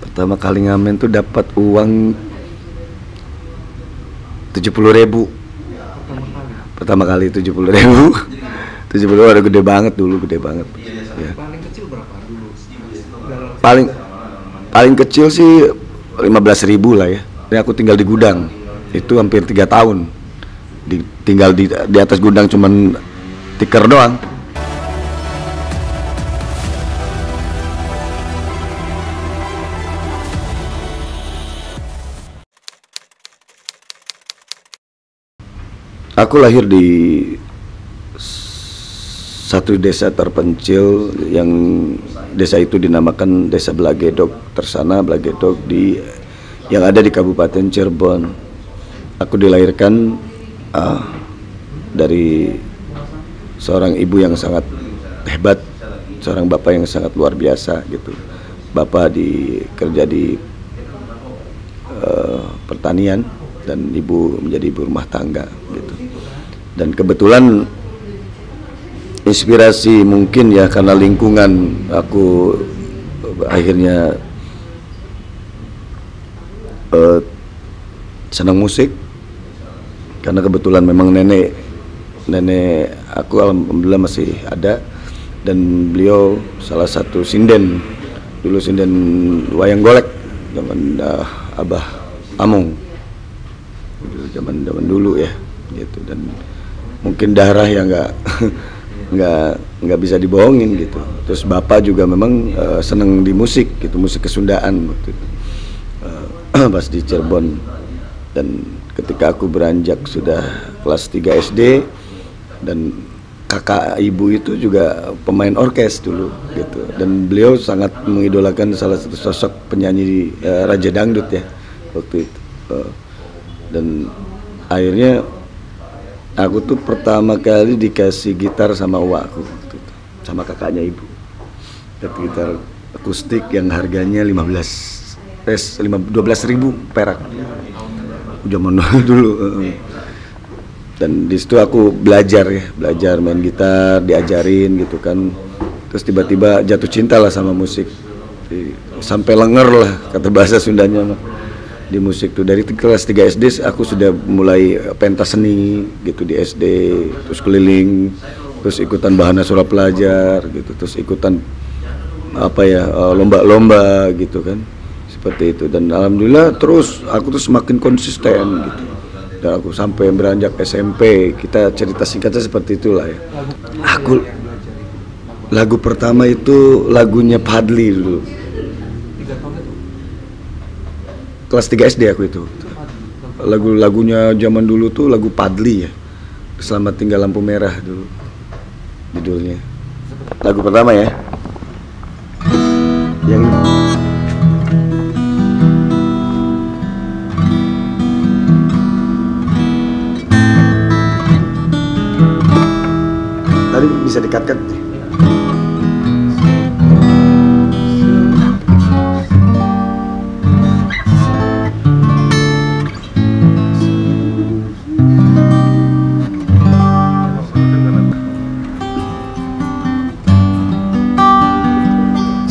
Pertama kali ngamen tuh dapat uang 70.000. Pertama kali 70.000. 70 ada gede banget dulu, gede banget. Ya. Paling kecil berapa dulu? Paling kecil sih 15.000 lah ya. Ini aku tinggal di gudang. Itu hampir 3 tahun. Tinggal di atas gudang cuman tikar doang. Aku lahir di satu desa terpencil yang desa itu dinamakan Desa Blagedok, Tersana Blagedok yang ada di Kabupaten Cirebon. Aku dilahirkan dari seorang ibu yang sangat hebat, seorang bapak yang sangat luar biasa gitu. Bapak kerja di pertanian dan ibu menjadi ibu rumah tangga gitu. Dan kebetulan inspirasi mungkin ya karena lingkungan aku akhirnya senang musik karena kebetulan memang nenek aku alhamdulillah masih ada dan beliau salah satu sinden dulu, sinden wayang golek zaman Abah Amung zaman dulu ya gitu. Dan mungkin darah yang nggak bisa dibohongin gitu. Terus bapak juga memang seneng di musik gitu, musik kesundaan waktu itu pas di Cirebon. Dan ketika aku beranjak sudah kelas 3 SD dan kakak ibu itu juga pemain orkes dulu gitu, dan beliau sangat mengidolakan salah satu sosok penyanyi Raja Dangdut ya waktu itu. Dan akhirnya aku tuh pertama kali dikasih gitar sama uakku waktu itu, sama kakaknya ibu. Gitar akustik yang harganya 12.000 perak zaman dulu. Dan di situ aku belajar main gitar, diajarin gitu kan. Terus tiba-tiba jatuh cinta lah sama musik, sampai lenger lah kata bahasa Sundanya di musik tuh. Dari kelas 3 SD aku sudah mulai pentas seni gitu di SD, terus keliling, terus ikutan bahana surah pelajar gitu, terus ikutan lomba-lomba gitu kan, seperti itu. Dan alhamdulillah terus aku tuh semakin konsisten gitu. Dan aku sampai beranjak SMP, kita cerita singkatnya seperti itulah ya. Aku lagu pertama itu lagunya Padli dulu. Kelas 3 SD aku itu. Lagunya zaman dulu tuh lagu Padli ya. Selamat Tinggal Lampu Merah dulu judulnya. Lagu pertama ya. Yang tadi bisa dikatkan.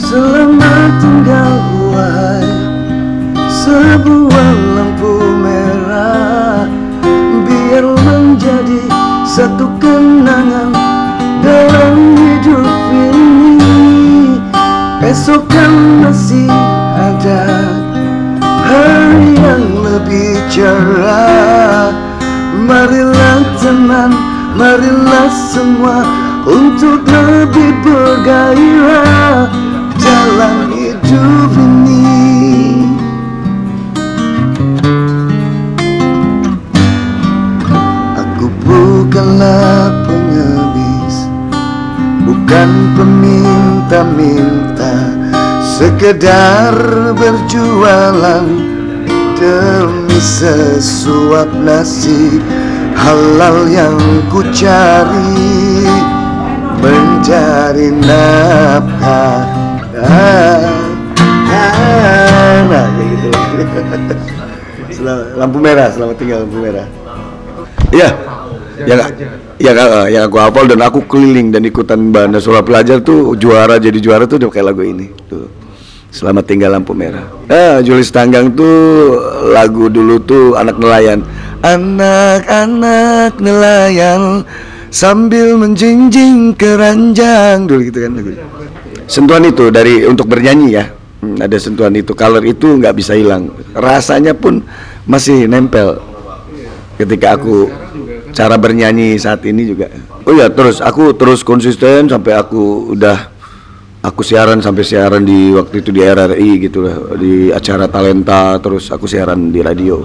Selamat tinggal wahai sebuah lampu merah, biar menjadi satu kenangan dalam hidup ini. Esok kan masih ada hari yang lebih cerah. Marilah teman, marilah semua untuk lebih bergairah dalam hidup ini. Aku bukanlah pengemis, bukan peminta-minta, sekedar berjualan demi sesuap nasi halal yang ku cari, mencari nafkah. Nah kayak gitu. Lampu merah, selamat tinggal lampu merah. Iya, yang aku hafal dan aku keliling dan ikutan bahana surah pelajar tuh jadi juara tuh udah kayak lagu ini tuh. Selamat Tinggal Lampu Merah. Julius Tanggang tuh lagu dulu tuh anak nelayan. Anak-anak nelayan sambil menjinjing keranjang dulu gitu kan. Sentuhan itu dari untuk bernyanyi ya. Ada sentuhan itu, color itu nggak bisa hilang. Rasanya pun masih nempel. Ketika aku cara bernyanyi saat ini juga. Oh ya, aku terus konsisten sampai aku siaran sampai siaran di waktu itu di RRI gitu lah, di acara talenta, terus aku siaran di radio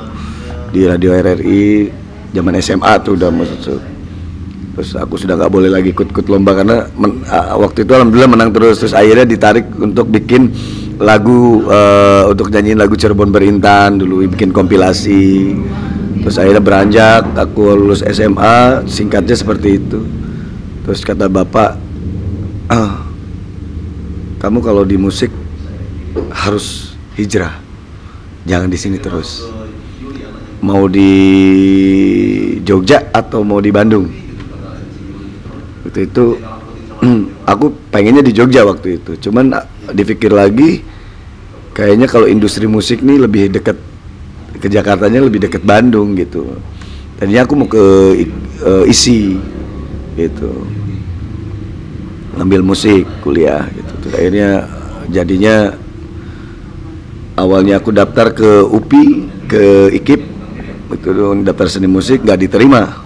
RRI zaman SMA tuh udah masuk. Terus aku sudah nggak boleh lagi ikut lomba karena waktu itu alhamdulillah menang terus akhirnya ditarik untuk bikin lagu untuk nyanyiin lagu Cirebon Berintan dulu, bikin kompilasi. Terus akhirnya beranjak, aku lulus SMA, singkatnya seperti itu. Terus kata bapak, kamu kalau di musik harus hijrah, jangan di sini terus. Mau di Jogja atau mau di Bandung? Waktu itu aku pengennya di Jogja waktu itu. Cuman dipikir lagi, kayaknya kalau industri musik nih lebih dekat ke Jakartanya, lebih dekat Bandung gitu. Tadinya aku mau ke ISI gitu, ngambil musik kuliah gitu. Terus akhirnya jadinya awalnya aku daftar ke UPI, ke IKIP itu daftar seni musik, nggak diterima.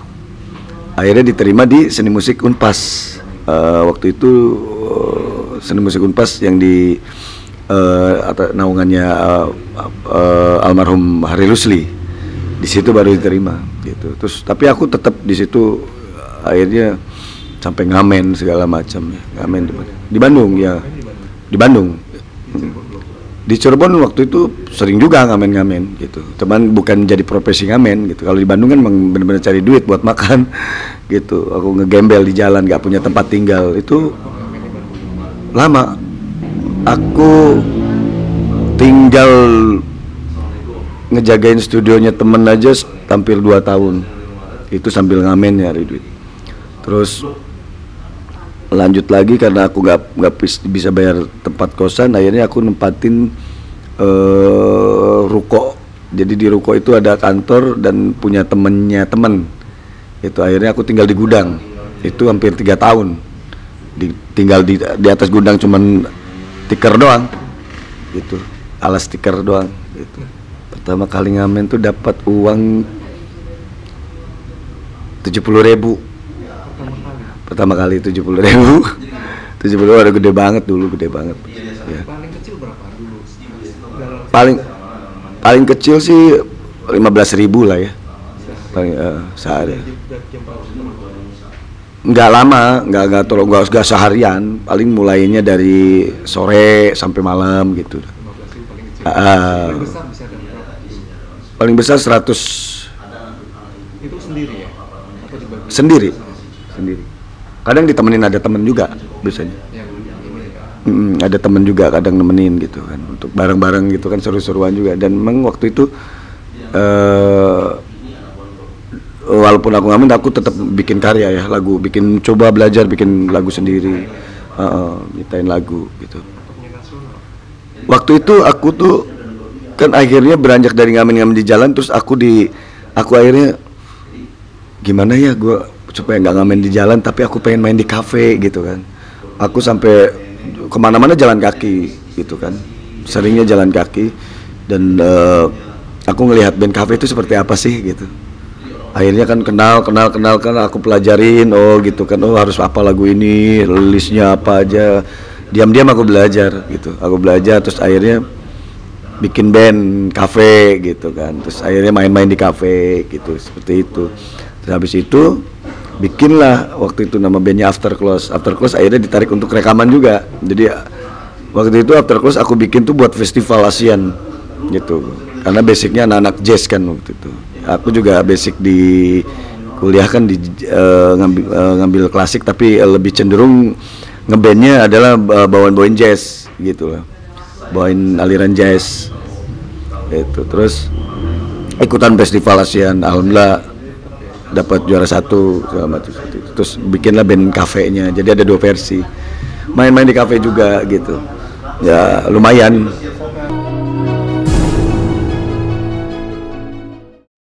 Akhirnya diterima di seni musik Unpas. Waktu itu seni musik Unpas yang di naungannya almarhum Hari Rusli. Di situ baru diterima gitu. Terus tapi aku tetap di situ akhirnya sampai ngamen segala macam ya. Ngamen di Bandung ya. Di Bandung. Di Cirebon waktu itu sering juga ngamen-ngamen gitu. Cuman bukan jadi profesi ngamen gitu. Kalau di Bandung kan memang benar-benar cari duit buat makan gitu. Aku ngegembel di jalan, nggak punya tempat tinggal. Itu lama. Aku tinggal ngejagain studionya temen aja tampil 2 tahun. Itu sambil ngamen nyari duit. Terus lanjut lagi karena aku nggak bisa bayar tempat kosan, akhirnya aku nempatin ruko. Jadi di ruko itu ada kantor dan punya temennya temen. Itu akhirnya aku tinggal di gudang. Itu hampir 3 tahun. Tinggal di atas gudang cuman stiker doang. Gitu. Alas stiker doang gitu. Pertama kali ngamen tuh dapat uang 70.000. Pertama kali 70.000. 70.000 ada gede banget dulu, gede banget. Ya. Paling kecil berapa dulu? Paling kecil sih 15.000 lah ya. Paling sehari. Nggak lama, nggak seharian. Paling mulainya dari sore sampai malam gitu. 15.000 paling kecil. Paling besar bisa ada berapa? Paling besar 100. Itu sendiri ya? Atau dibagi? Sendiri. Kadang ditemenin ada temen juga biasanya. Ada temen juga kadang nemenin gitu kan, untuk bareng-bareng gitu kan, seru-seruan juga. Dan memang waktu itu walaupun aku ngamen, aku tetap bikin karya ya, lagu, coba belajar bikin lagu sendiri, nyiptain lagu gitu. Waktu itu aku tuh kan akhirnya beranjak dari ngamen-ngamen di jalan, terus aku akhirnya gimana ya gue supaya nggak ngamen di jalan, tapi aku pengen main di kafe gitu kan. Aku sampai kemana-mana jalan kaki gitu kan, seringnya jalan kaki. Dan aku ngelihat band kafe itu seperti apa sih gitu. Akhirnya kan kenal kan, aku pelajarin, oh gitu kan, oh harus apa lagu ini, listnya apa aja. Diam-diam aku belajar gitu, terus akhirnya bikin band kafe gitu kan. Terus akhirnya main-main di kafe gitu, seperti itu. Terus habis itu bikinlah waktu itu nama bandnya After Close akhirnya ditarik untuk rekaman juga. Jadi waktu itu After Close aku bikin tuh buat festival ASEAN gitu, karena basicnya anak-anak jazz kan waktu itu. Aku juga basic di kuliah kan ngambil klasik, tapi lebih cenderung ngebandnya adalah bawain jazz gitu loh, bawain aliran jazz itu. Terus ikutan festival ASEAN, alhamdulillah dapat juara 1 segala macam seperti itu. Terus bikinlah band kafenya, jadi ada 2 versi, main-main di kafe juga gitu. ya lumayan.